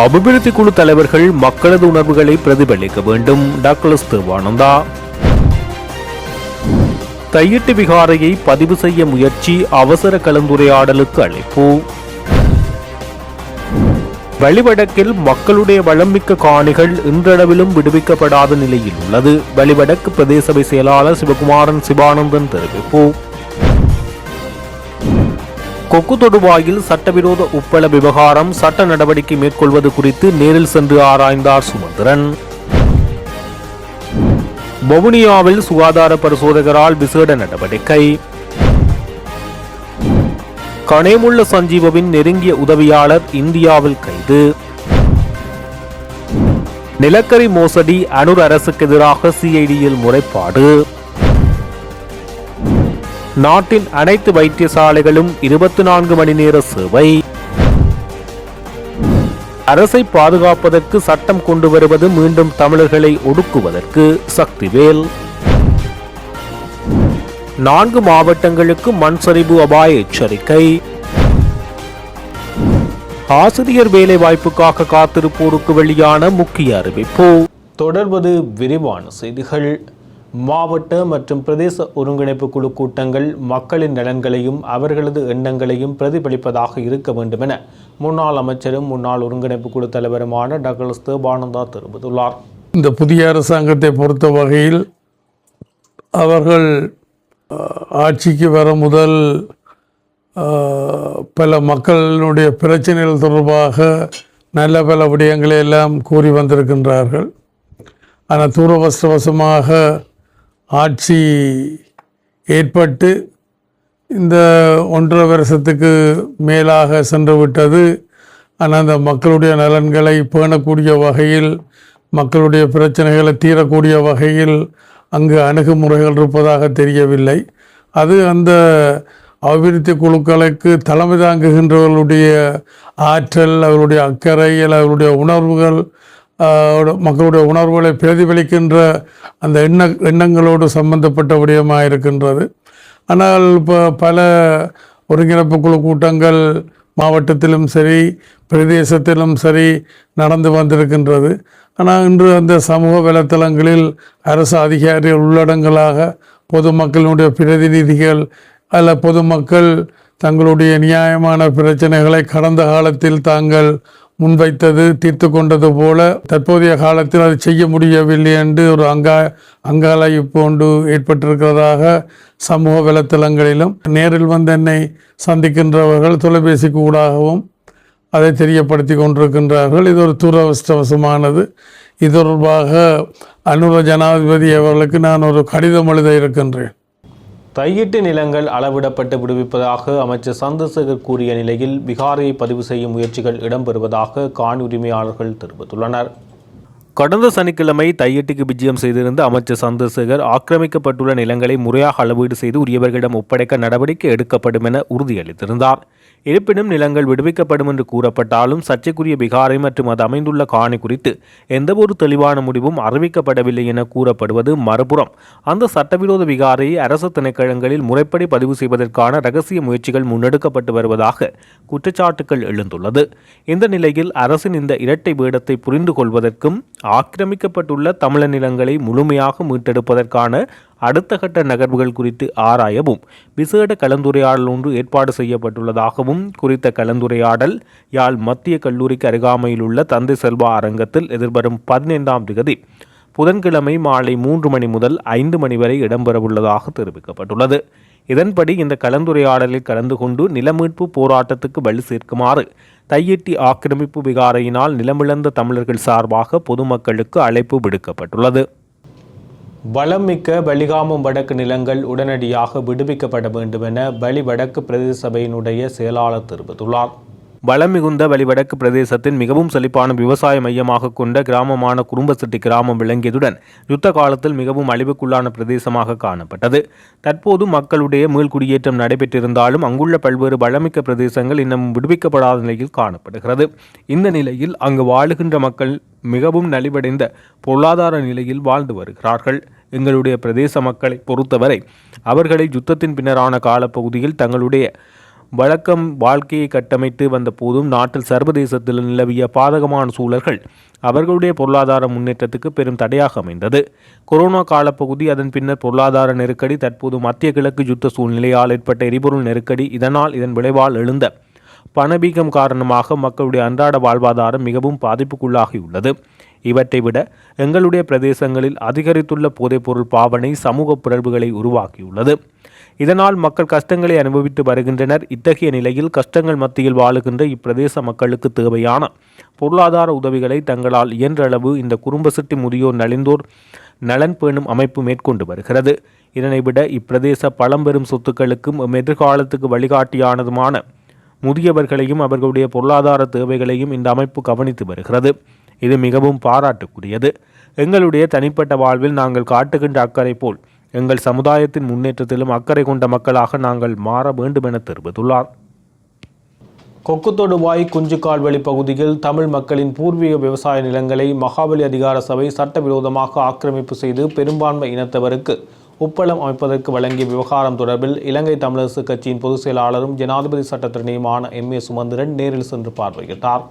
அபிவிருத்தி குழு தலைவர்கள் மக்களது உணர்வுகளை பிரதிபலிக்க வேண்டும். டக்ளஸ் தேவானந்தா. தையிட்டு விகாரையை பதிவு செய்ய முயற்சி, அவசர கலந்துரையாடலுக்கு அழைப்பு. வலிவடக்கில் மக்களுடைய வளமிக்க காணிகள் இன்றளவிலும் விடுவிக்கப்படாத நிலையில் உள்ளது. வலிவடக்கு பிரதேச சபை செயலாளர் சிவகுமாரன் சிவானந்தன் தெரிவிப்பு. கொக்கு தொடுவாயில் சட்டவிரோத உப்பள விவகாரம், சட்ட நடவடிக்கை மேற்கொள்வது குறித்து நேரில் சென்று ஆராய்ந்தார் சுமந்திரன். வவுனியாவில் சுகாதார பரிசோதகரால் விசேட நடவடிக்கை. கனேமுள்ள சஞ்சீவவின் நெருங்கிய உதவியாளர் இந்தியாவில் கைது. நிலக்கரி மோசடி, அனுர் அரசுக்கு எதிராக சிஐடியில் முறைப்பாடு. நாட்டின் அனைத்து வைத்தியசாலைகளும் 24 மணி நேர சேவை. அரசை பாதுகாப்பதற்கு சட்டம் கொண்டு வருவது மீண்டும் தமிழர்களை ஒடுக்குவதற்கு. சக்திவேல். 4 மாவட்டங்களுக்கு மண் சரிவு அபாய எச்சரிக்கை. ஆசிரியர் வேலை வாய்ப்புக்காக காத்திருப்போருக்கு வெளியான முக்கிய அறிவிப்பு. தொடர்வது விரிவான செய்திகள். மாவட்ட மற்றும் பிரதேச ஒருங்கிணைப்பு குழு கூட்டங்கள் மக்களின் நலன்களையும் அவர்களது எண்ணங்களையும் பிரதிபலிப்பதாக இருக்க வேண்டும் என முன்னாள் அமைச்சரும் முன்னாள் ஒருங்கிணைப்பு குழு தலைவருமான டக்ளஸ் தேவானந்தா தெரிவித்துள்ளார். இந்த புதிய அரசாங்கத்தை பொறுத்த வகையில் அவர்கள் ஆட்சிக்கு வர முதல் பல மக்களுடைய பிரச்சனைகள் தொடர்பாக நல்ல பல விடயங்களை எல்லாம் கூறி வந்திருக்கின்றார்கள். ஆனால் துரதிர்ஷ்டவசமாக ஆட்சி ஏற்பட்டு இந்த 1.5 வருஷத்துக்கு மேலாக சென்று விட்டது. ஆனால் அந்த மக்களுடைய நலன்களை பேணக்கூடிய வகையில், மக்களுடைய பிரச்சனைகளை தீரக்கூடிய வகையில் அங்கு அணுகுமுறைகள் இருப்பதாக தெரியவில்லை. அது அந்த அபிவிருத்தி குழுக்களுக்கு தலைமை தாங்குகின்றவர்களுடைய ஆற்றல், அவருடைய அக்கறை, அவருடைய உணர்வுகள், மக்களுடைய உணர்வுகளை பிரதிபலிக்கின்ற அந்த எண்ணங்களோடு சம்பந்தப்பட்ட விடயமாக இருக்கின்றது. ஆனால் இப்போ பல ஒருங்கிணைப்பு குழு கூட்டங்கள் மாவட்டத்திலும் சரி பிரதேசத்திலும் சரி நடந்து வந்திருக்கின்றது. ஆனால் இன்று அந்த சமூக வலைத்தளங்களில் அரசு அதிகாரிகள் உள்ளடங்கலாக பொதுமக்களுடைய பிரதிநிதிகள் அல்ல பொதுமக்கள் தங்களுடைய நியாயமான பிரச்சனைகளை கடந்த காலத்தில் தாங்கள் முன்வைத்தது தீர்த்து கொண்டது போல தற்போதைய காலத்தில் அது செய்ய முடியவில்லை என்று ஒரு அங்காளாய்ப்பு ஒன்று ஏற்பட்டிருக்கிறதாக சமூக வலைத்தளங்களிலும் நேரில் வந்து என்னை சந்திக்கின்றவர்கள் தொலைபேசி கூடாகவும் அதை தெரியப்படுத்தி கொண்டிருக்கின்றார்கள். இது ஒரு துரதிர்ஷ்டவசமானது. இது தொடர்பாக அனுர ஜனாதிபதி அவர்களுக்கு நான் ஒரு கடிதம் எழுத இருக்கின்றேன். தையிட்டு நிலங்கள் அளவிடப்பட்டு விடுவிப்பதாக அமைச்சர் சந்திரசேகர் கூறிய நிலையில் விகாரையை பதிவு செய்யும் முயற்சிகள் இடம்பெறுவதாக காணி உரிமையாளர்கள் தெரிவித்துள்ளனர். கடந்த சனிக்கிழமை தையிட்டுக்கு விஜயம் செய்திருந்த அமைச்சர் சந்திரசேகர் ஆக்கிரமிக்கப்பட்டுள்ள நிலங்களை முறையாக அளவீடு செய்து உரியவர்களிடம் ஒப்படைக்க நடவடிக்கை எடுக்கப்படும் என உறுதியளித்திருந்தார். இருப்பினும் நிலங்கள் விடுவிக்கப்படும் என்று கூறப்பட்டாலும் சர்ச்சைக்குரிய விகாரை மற்றும் அது அமைந்துள்ள காணி குறித்து எந்தவொரு தெளிவான முடிவும் அறிவிக்கப்படவில்லை என கூறப்படுவது மறுபுறம் அந்த சட்டவிரோத விகாரையை அரசு திணைக்களங்களில் முறைப்படி பதிவு செய்வதற்கான இரகசிய முயற்சிகள் முன்னெடுக்கப்பட்டு வருவதாக குற்றச்சாட்டுகள் எழுந்துள்ளது. இந்த நிலையில் அரசின் இந்த இரட்டை வேடத்தை புரிந்து கொள்வதற்கும் ஆக்கிரமிக்கப்பட்டுள்ள தமிழர் நிலங்களை முழுமையாக மீட்டெடுப்பதற்கான அடுத்த கட்ட நகர்வுகள் குறித்து ஆராயவும் விசேட கலந்துரையாடல் ஒன்று ஏற்பாடு செய்யப்பட்டுள்ளதாகவும் குறித்த கலந்துரையாடல் யாழ் மத்திய கல்லூரிக்கு அருகாமையில் உள்ள தந்தை செல்வா அரங்கத்தில் எதிர்வரும் 15ஆம் தேதி புதன்கிழமை மாலை 3 மணி முதல் 5 மணி வரை இடம்பெறவுள்ளதாக தெரிவிக்கப்பட்டுள்ளது. இதன்படி இந்த கலந்துரையாடலில் கலந்து கொண்டு நிலமீட்பு போராட்டத்துக்கு வலு சேர்க்குமாறு தையிட்டி ஆக்கிரமிப்பு விகாரையினால் நிலமிழந்த தமிழர்கள் சார்பாக பொதுமக்களுக்கு அழைப்பு விடுக்கப்பட்டுள்ளது. வளமிக்க வலிகாமம் வடக்கு நிலங்கள் உடனடியாக விடுவிக்கப்பட வேண்டும் என வலி வடக்கு பிரதேச சபையினுடைய செயலாளர் தெரிவித்துள்ளார். வளம் மிகுந்த வலிவடக்கு பிரதேசத்தின் மிகவும் செழிப்பான விவசாய மையமாக கொண்ட கிராமமான குறும்பசிட்டி கிராமம் விளங்கியதுடன் யுத்த காலத்தில் மிகவும் அழிவுக்குள்ளான பிரதேசமாக காணப்பட்டது. தற்போது மக்களுடைய மீள்குடியேற்றம் நடைபெற்றிருந்தாலும் அங்குள்ள பல்வேறு வளமிக்க பிரதேசங்கள் இன்னும் விடுவிக்கப்படாத நிலையில் காணப்படுகிறது. இந்த நிலையில் அங்கு வாழுகின்ற மக்கள் மிகவும் நலிவடைந்த பொருளாதார நிலையில் வாழ்ந்து வருகிறார்கள். எங்களுடைய பிரதேச மக்களை பொறுத்தவரை அவர்களை யுத்தத்தின் பின்னரான காலப்பகுதியில் தங்களுடைய வழக்கம் வாழ்க்கையை கட்டமைத்து வந்த போதும் நாட்டில் சர்வதேசத்தில் நிலவிய பாதகமான சூழல்கள் அவர்களுடைய பொருளாதார முன்னேற்றத்துக்கு பெரும் தடையாக அமைந்தது. கொரோனா காலப்பகுதி, அதன் பின்னர் பொருளாதார நெருக்கடி, தற்போது மத்திய கிழக்கு யுத்த சூழ்நிலையால் ஏற்பட்ட எரிபொருள் நெருக்கடி, இதன் விளைவால் எழுந்த பணவீக்கம் காரணமாக மக்களுடைய அன்றாட வாழ்வாதாரம் மிகவும் பாதிப்புக்குள்ளாகியுள்ளது. இவற்றை விட எங்களுடைய பிரதேசங்களில் அதிகரித்துள்ள போதைப்பொருள் பாவனை சமூக பிறழ்வுகளை உருவாக்கியுள்ளது. இதனால் மக்கள் கஷ்டங்களை அனுபவித்து வருகின்றனர். இத்தகைய நிலையில் கஷ்டங்கள் மத்தியில் வாழுகின்ற இப்பிரதேச மக்களுக்கு தேவையான பொருளாதார உதவிகளை தங்களால் இயன்றளவு இந்த குடும்பசிட்டி முதியோர் நலிந்தோர் நலன் பேணும் அமைப்பு மேற்கொண்டு வருகிறது. இதனை விட இப்பிரதேச பழம்பெரும் சொத்துக்களுக்கும் எதிர்காலத்துக்கு வழிகாட்டியானதுமான முதியவர்களையும் அவர்களுடைய பொருளாதார தேவைகளையும் இந்த அமைப்பு கவனித்து வருகிறது. இது மிகவும் பாராட்டுக்குரியது. எங்களுடைய தனிப்பட்ட வாழ்வில் நாங்கள் காட்டுகின்ற அக்கறை போல் எங்கள் சமுதாயத்தின் முன்னேற்றத்திலும் அக்கறை கொண்ட மக்களாக நாங்கள் மாற வேண்டும் என தெரிவித்துள்ளார். கொக்குத்தொடுவாய் குஞ்சுக்கால்வெளி பகுதியில் தமிழ் மக்களின் பூர்வீக விவசாய நிலங்களை மகாபலி அதிகார சபை சட்டவிரோதமாக ஆக்கிரமிப்பு செய்து பெரும்பான்மை இனத்தவருக்கு உப்பளம் அமைப்பதற்கு வழங்கிய விவகாரம் தொடர்பில் இலங்கை தமிழரசு கட்சியின் பொதுச் செயலாளரும் ஜனாதிபதி சட்டத்திறனியுமான MA சுமந்திரன் நேரில் சென்று பார்வையிட்டார்.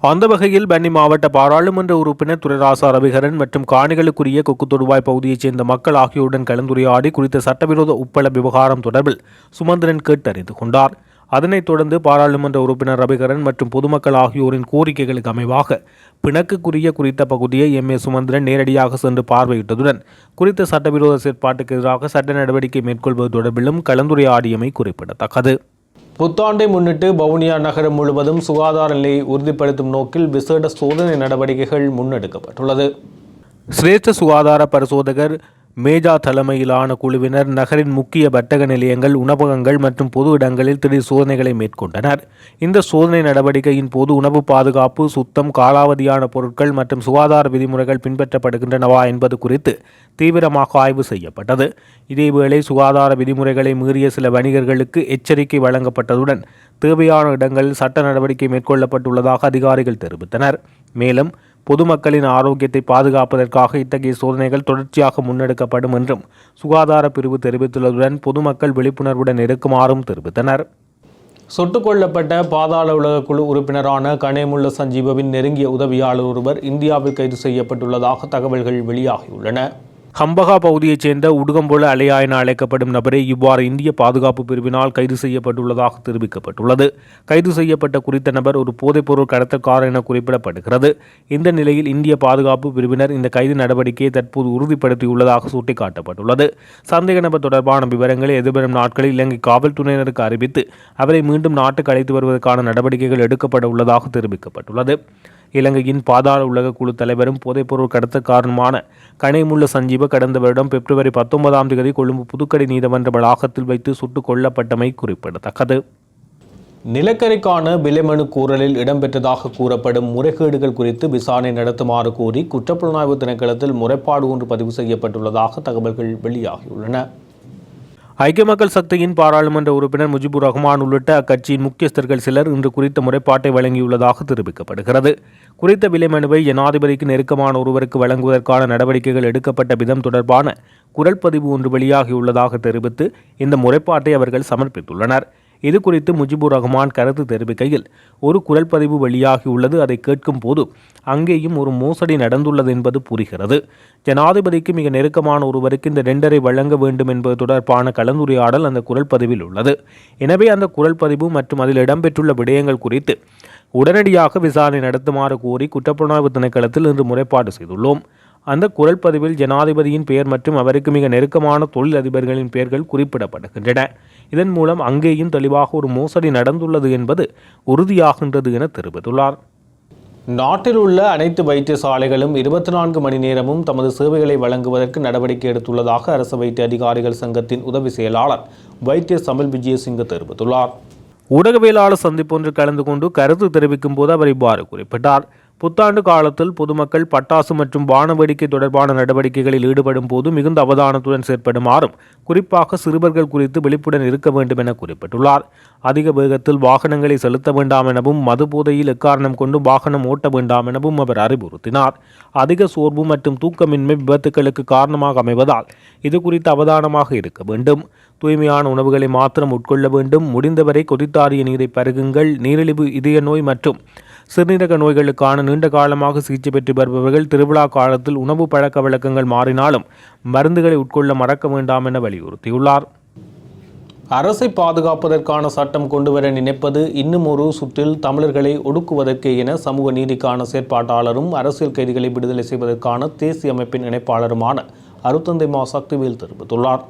அந்த வகையில் பன்னி மாவட்ட பாராளுமன்ற உறுப்பினர் துரைராசா ரவிகரன் மற்றும் காணிகளுக்குரிய கொக்குத்தொடுவாய் பகுதியைச் சேர்ந்த மக்கள் ஆகியோருடன் கலந்துரையாடி குறித்த சட்டவிரோத உப்பள விவகாரம் தொடர்பில் சுமந்திரன் கேட்டறிந்து கொண்டார். அதனைத் தொடர்ந்து பாராளுமன்ற உறுப்பினர் ரவிகரன் மற்றும் பொதுமக்கள் ஆகியோரின் கோரிக்கைகளுக்கு அமைவாக பிணக்குக்குரிய குறித்த பகுதியை MA சுமந்திரன் நேரடியாக சென்று பார்வையிட்டதுடன் குறித்த சட்டவிரோத செயற்பாட்டுக்கு எதிராக சட்ட நடவடிக்கை மேற்கொள்வது தொடர்பிலும் கலந்துரையாடியமை குறிப்பிடத்தக்கது. புத்தாண்டை முன்னிட்டு வவுனியா நகரம் முழுவதும் சுகாதார நிலையை உறுதிப்படுத்தும் நோக்கில் விசேட சோதனை நடவடிக்கைகள் முன்னெடுக்கப்பட்டுள்ளது. சிரேஷ்ட சுகாதார பரிசோதகர் மேஜா தலைமையிலான குழுவினர் நகரின் முக்கிய வர்த்தக நிலையங்கள், உணவகங்கள் மற்றும் பொது இடங்களில் திடீர் சோதனைகளை மேற்கொண்டனர். இந்த சோதனை நடவடிக்கையின் போது உணவு பாதுகாப்பு, சுத்தம், காலாவதியான பொருட்கள் மற்றும் சுகாதார விதிமுறைகள் பின்பற்றப்படுகின்றனவா என்பது குறித்து தீவிரமாக ஆய்வு செய்யப்பட்டது. இதேவேளை சுகாதார விதிமுறைகளை மீறிய சில வணிகர்களுக்கு எச்சரிக்கை வழங்கப்பட்டதுடன் தேவையான இடங்களில் சட்ட நடவடிக்கை மேற்கொள்ளப்பட்டுள்ளதாக அதிகாரிகள் தெரிவித்தனர். மேலும் பொதுமக்களின் ஆரோக்கியத்தை பாதுகாப்பதற்காக இத்தகைய சோதனைகள் தொடர்ச்சியாக முன்னெடுக்கப்படும் என்றும் சுகாதார பிரிவு தெரிவித்துள்ளதுடன் பொதுமக்கள் விழிப்புணர்வுடன் இருக்குமாறும் தெரிவித்தனர். சுட்டுக் கொல்லப்பட்ட பாதாள உலக குழு உறுப்பினரான கனேமுல்ல சஞ்சீவவின் நெருங்கிய உதவியாளர் ஒருவர் இந்தியாவில் கைது செய்யப்பட்டுள்ளதாக தகவல்கள் வெளியாகியுள்ளன. ஹம்பகா பகுதியைச் சேர்ந்த உடுகம்பொல அலையா என அழைக்கப்படும் நபரே இவ்வாறு இந்திய பாதுகாப்பு பிரிவினால் கைது செய்யப்பட்டுள்ளதாக தெரிவிக்கப்பட்டுள்ளது. கைது செய்யப்பட்ட குறித்த நபர் ஒரு போதைப்பொருள் கடத்தல்காரர் என குறிப்பிடப்படுகிறது. இந்த நிலையில் இந்திய பாதுகாப்பு பிரிவினர் இந்த கைது நடவடிக்கையை தற்போது உறுதிப்படுத்தியுள்ளதாக சுட்டிக்காட்டப்பட்டுள்ளது. சந்தேக நபர் தொடர்பான விவரங்களை எதிர்வரும் நாட்களில் இலங்கை காவல்துறையினருக்கு அறிவித்து அவரை மீண்டும் நாட்டுக்கு அழைத்து வருவதற்கான நடவடிக்கைகள் எடுக்கப்பட உள்ளதாக தெரிவிக்கப்பட்டுள்ளது. இலங்கையின் பாதாள உலக குழு தலைவரும் போதைப்பொருள் கடத்தல்காரனுமான கனேமுல்ல சஞ்சீவ கடந்த வருடம் பிப்ரவரி 19ஆம் தேதி கொழும்பு புதுக்கடை நீதிமன்ற வளாகத்தில் வைத்து சுட்டுக் கொல்லப்பட்டமை குறிப்பிடத்தக்கது. நிலக்கரிக்கான விலைமனு கூறலில் இடம்பெற்றதாக கூறப்படும் முறைகேடுகள் குறித்து விசாரணை நடத்துமாறு கோரி குற்றப்புலனாய்வு திணைக்களத்தில் முறைப்பாடு ஒன்று பதிவு செய்யப்பட்டுள்ளதாக தகவல்கள் வெளியாகியுள்ளன. ஐக்கிய மக்கள் சக்தியின் பாராளுமன்ற உறுப்பினர் முஜிபுர் ரஹ்மான் உள்ளிட்ட அக்கட்சியின் முக்கியஸ்தர்கள் சிலர் இன்று குறித்த முறைப்பாட்டை வழங்கியுள்ளதாக தெரிவிக்கப்படுகிறது. குறித்த விலைமனுவை ஜனாதிபதிக்கு நெருக்கமான ஒருவருக்கு வழங்குவதற்கான நடவடிக்கைகள் எடுக்கப்பட்ட விதம் தொடர்பான குரல் பதிவு ஒன்று வெளியாகியுள்ளதாக தெரிவித்து இந்த முறைப்பாட்டை அவர்கள் சமர்ப்பித்துள்ளனர். இது குறித்து முஜிபுர் ரஹ்மான் கருத்து தெரிவிக்கையில், ஒரு குரல் பதிவு வெளியாகியுள்ளது. அதை கேட்கும் போது அங்கேயும் ஒரு மோசடி நடந்துள்ளது என்பது புரிகிறது. ஜனாதிபதிக்கு மிக நெருக்கமான ஒருவருக்கு இந்த டெண்டரை வழங்க வேண்டும் என்பது தொடர்பான கலந்துரையாடல் அந்த குரல் பதிவில் உள்ளது. எனவே அந்த குரல் பதிவு மற்றும் அதில் இடம்பெற்றுள்ள விடயங்கள் குறித்து உடனடியாக விசாரணை நடத்துமாறு கோரி குற்றப்புலனாய்வு திணைக்களத்தில் இன்று முறைப்பாடு செய்துள்ளோம். அந்த குரல் பதிவில் ஜனாதிபதியின் பெயர் மற்றும் அவருக்கு மிக நெருக்கமான தொழில் அதிபர்களின் பெயர்கள் குறிப்பிடப்படுகின்றன. இதன் மூலம் அங்கேயும் தெளிவாக ஒரு மோசடி நடந்துள்ளது என்பது உறுதியாகின்றது என தெரிவித்துள்ளார். நாட்டில் உள்ள அனைத்து வைத்தியசாலைகளும் 24 மணி நேரமும் தமது சேவைகளை வழங்குவதற்கு நடவடிக்கை எடுத்துள்ளதாக அரசு வைத்திய அதிகாரிகள் சங்கத்தின் உதவி செயலாளர் வைத்திய சமல் விஜயசிங்க தெரிவித்துள்ளார். ஊடகவியலாளர் சந்திப்பொன்றில் கலந்து கொண்டு கருத்து தெரிவிக்கும் போது அவர் இவ்வாறு குறிப்பிட்டார். புத்தாண்டு காலத்தில் பொதுமக்கள் பட்டாசு மற்றும் வானவேடிக்கை தொடர்பான நடவடிக்கைகளில் ஈடுபடும் போது மிகுந்த அவதானத்துடன் செயற்படுமாறும், குறிப்பாக சிறுவர்கள் குறித்து விழிப்புடன் இருக்க வேண்டும் என குறிப்பிட்டுள்ளார். அதிக வேகத்தில் வாகனங்களை செலுத்த வேண்டாம் எனவும் மது போதையில் எக்காரணம் கொண்டு வாகனம் ஓட்ட வேண்டாம் எனவும் அவர் அறிவுறுத்தினார். அதிக சோர்வு மற்றும் தூக்கமின்மை விபத்துக்களுக்கு காரணமாக அமைவதால் இது குறித்து அவதானமாக இருக்க வேண்டும். தூய்மையான உணவுகளை மாத்திரம் உட்கொள்ள வேண்டும். முடிந்தவரை கொதித்தாறிய நீரை பருகுங்கள். நீரிழிவு, இதய நோய் மற்றும் சிறுநீரக நோய்களுக்கான நீண்ட காலமாக சிகிச்சை பெற்று வருபவர்கள் திருவிழா காலத்தில் உணவு பழக்க வழக்கங்கள் மாறினாலும் மருந்துகளை உட்கொள்ள மறக்க வேண்டாம் என வலியுறுத்தியுள்ளார். அரசை பாதுகாப்பதற்கான சட்டம் கொண்டுவர நினைப்பது இன்னும் ஒரு சுற்றில் தமிழர்களை ஒடுக்குவதற்கே என சமூக நீதிக்கான செயற்பாட்டாளரும் அரசியல் கைதிகளை விடுதலை செய்வதற்கான தேசிய அமைப்பின் இணைப்பாளருமான அருத்தந்தை மா சக்திவேல் தெரிவித்துள்ளார்.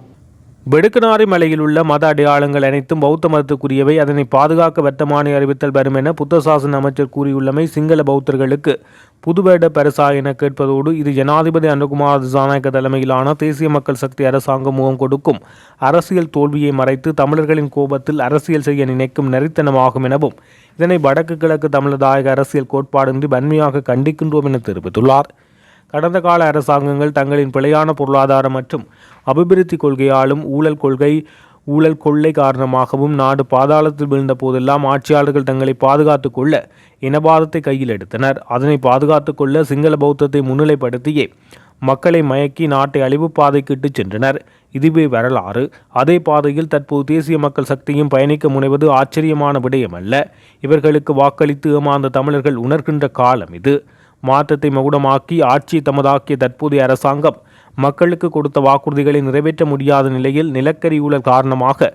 வெடுக்குநாரி மலையில் உள்ள மத அடையாளங்கள் அனைத்தும் பௌத்த மதத்துக்குரியவை. அதனை பாதுகாக்க வர்த்தமானி அறிவித்தல் வரும் என புத்த சாசன அமைச்சர் கூறியுள்ளமை சிங்கள பௌத்தர்களுக்கு புதுவேட பரிசா என கேட்பதோடு இது ஜனாதிபதி அனுகுமார் திசாநாயக்க தலைமையிலான தேசிய மக்கள் சக்தி அரசாங்கம் முகம் கொடுக்கும் அரசியல் தோல்வியை மறைத்து தமிழர்களின் கோபத்தில் அரசியல் செய்ய நினைக்கும் நெறித்தனமாகும் எனவும் இதனை வடக்கு கிழக்கு தமிழதாயக அரசியல் கோட்பாடின்றி வன்மையாக கண்டிக்கின்றோம் என தெரிவித்துள்ளார். கடந்த கால அரசாங்கங்கள் தங்களின் பிழையான பொருளாதார மற்றும் அபிவிருத்தி கொள்கையாலும் ஊழல் கொள்ளை காரணமாகவும் நாடு பாதாளத்தில் விழுந்த போதெல்லாம் ஆட்சியாளர்கள் தங்களை பாதுகாத்து கொள்ள இனவாதத்தை கையில் எடுத்தனர். அதனை பாதுகாத்து கொள்ள சிங்கள பௌத்தத்தை முன்னிலைப்படுத்தியே மக்களை மயக்கி நாட்டை அழிவு பாதைக்கு இட்டுச் சென்றனர். இதுவே வரலாறு. அதே பாதையில் தற்போது தேசிய மக்கள் சக்தியும் பயணிக்க முனைவது ஆச்சரியமான விடயமல்ல. இவர்களுக்கு வாக்களித்து ஏமாந்த தமிழர்கள் உணர்கின்ற காலம் இது. மாற்றத்தை மகுடமாக்கி ஆட்சியை தமதாக்கிய தற்போதைய அரசாங்கம் மக்களுக்கு கொடுத்த வாக்குறுதிகளை நிறைவேற்ற முடியாத நிலையில் நிலக்கரி ஊழல் காரணமாக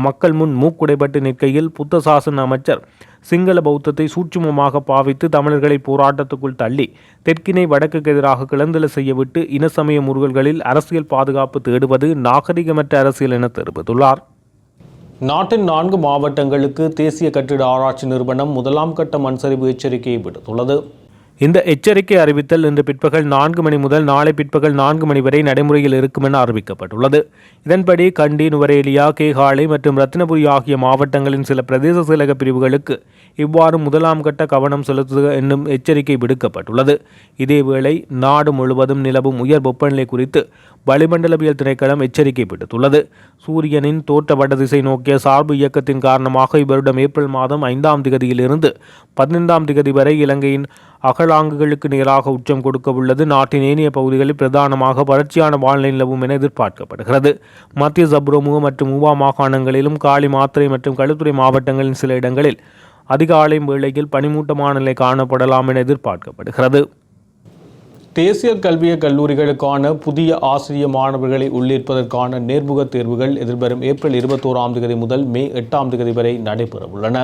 மக்கள் முன் மூக்குடைப்பட்டு நிற்கையில் புத்த சாசன அமைச்சர் சிங்கள பௌத்தத்தை சூட்சுமமாக பாவித்து தமிழர்களை போராட்டத்துக்குள் தள்ளி தெற்கினை வடக்குக்கு எதிராக கிளந்தல செய்யவிட்டு இன சமய முறுகல்களில் அரசியல் பாதுகாப்பு தேடுவது நாகரிகமற்ற அரசியல் என தெரிவித்துள்ளார். நாட்டின் 4 மாவட்டங்களுக்கு தேசிய கட்டிட ஆராய்ச்சி நிறுவனம் முதலாம் கட்ட மண்சரிவு எச்சரிக்கையை விடுத்துள்ளது. இந்த எச்சரிக்கை அறிவித்தல் இன்று பிற்பகல் 4 மணி முதல் நாளை பிற்பகல் 4 மணி வரை நடைமுறையில் இருக்கும் என அறிவிக்கப்பட்டுள்ளது. இதன்படி கண்டி, நுவரேலியா, கேகாலை மற்றும் ரத்தினபுரி ஆகிய மாவட்டங்களின் சில பிரதேச செயலக பிரிவுகளுக்கு இவ்வாறு முதலாம் கட்ட கவனம் செலுத்துக என்னும் எச்சரிக்கை விடுக்கப்பட்டுள்ளது. இதேவேளை நாடு முழுவதும் நிலவும் உயர் வெப்பநிலை குறித்து வளிமண்டலவியல் திணைக்களம் எச்சரிக்கை விடுத்துள்ளது. சூரியனின் தோற்ற வடதிசை நோக்கிய சார்பு இயக்கத்தின் காரணமாக இவருடம் ஏப்ரல் மாதம் 5ஆம் திகதியிலிருந்து 15ஆம் திகதி வரை இலங்கையின் அகலாங்குகளுக்கு நேராக உச்சம் கொடுக்க உள்ளது. நாட்டின் ஏனைய பகுதிகளில் பிரதானமாக வறட்சியான வானிலை நிலவும் என எதிர்பார்க்கப்படுகிறது. மத்திய சப்ரோமுக மற்றும் ஊவா மாகாணங்களிலும் காலி, மாத்தறை மற்றும் களுத்துறை மாவட்டங்களின் சில இடங்களில் அதிகாலை வேளையில் பனிமூட்டமான நிலை காணப்படலாம் என எதிர்பார்க்கப்படுகிறது. தேசிய கல்விய கல்லூரிகளுக்கான புதிய ஆசிரிய மாணவர்களை உள்ளிருப்பதற்கான நேர்முக தேர்வுகள் எதிர்வரும் ஏப்ரல் 21ஆம் தேதி முதல் மே 8ஆம் தேதி வரை நடைபெறவுள்ளன.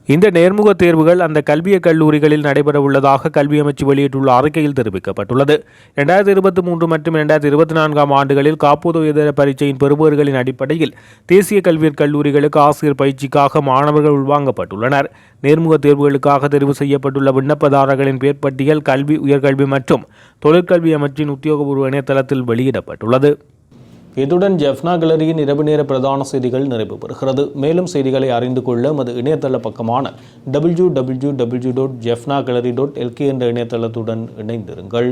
இந்த நேர்முக தேர்வுகள் அந்த கல்விய கல்லூரிகளில் நடைபெற உள்ளதாக கல்வி அமைச்சு வெளியிட்டுள்ள அறிக்கையில் தெரிவிக்கப்பட்டுள்ளது. 2023 மற்றும் 2024ஆம் ஆண்டுகளில் காப்புதவியதர பரீட்சையின் பெறுபவர்களின் அடிப்படையில் தேசிய கல்வியற் கல்லூரிகளுக்கு ஆசிரியர் பயிற்சிக்காக மாணவர்கள் உள்வாங்கப்பட்டுள்ளனர். நேர்முக தேர்வுகளுக்காக தெரிவு செய்யப்பட்டுள்ள விண்ணப்பதாரர்களின் பெயர் பட்டியல் கல்வி, உயர்கல்வி மற்றும் தொழிற்கல்வி அமைச்சின் உத்தியோகபூர்வ இணையதளத்தில் வெளியிடப்பட்டுள்ளது. இத்துடன் ஜெஃப்னா கேலரியின் இரவு நேர பிரதான செய்திகள் நிறைவு பெறுகிறது. மேலும் செய்திகளை அறிந்து கொள்ள நமது இணையதள பக்கமான www.jeffnagallery.lk என்ற இணையதளத்துடன் இணைந்திருங்கள்.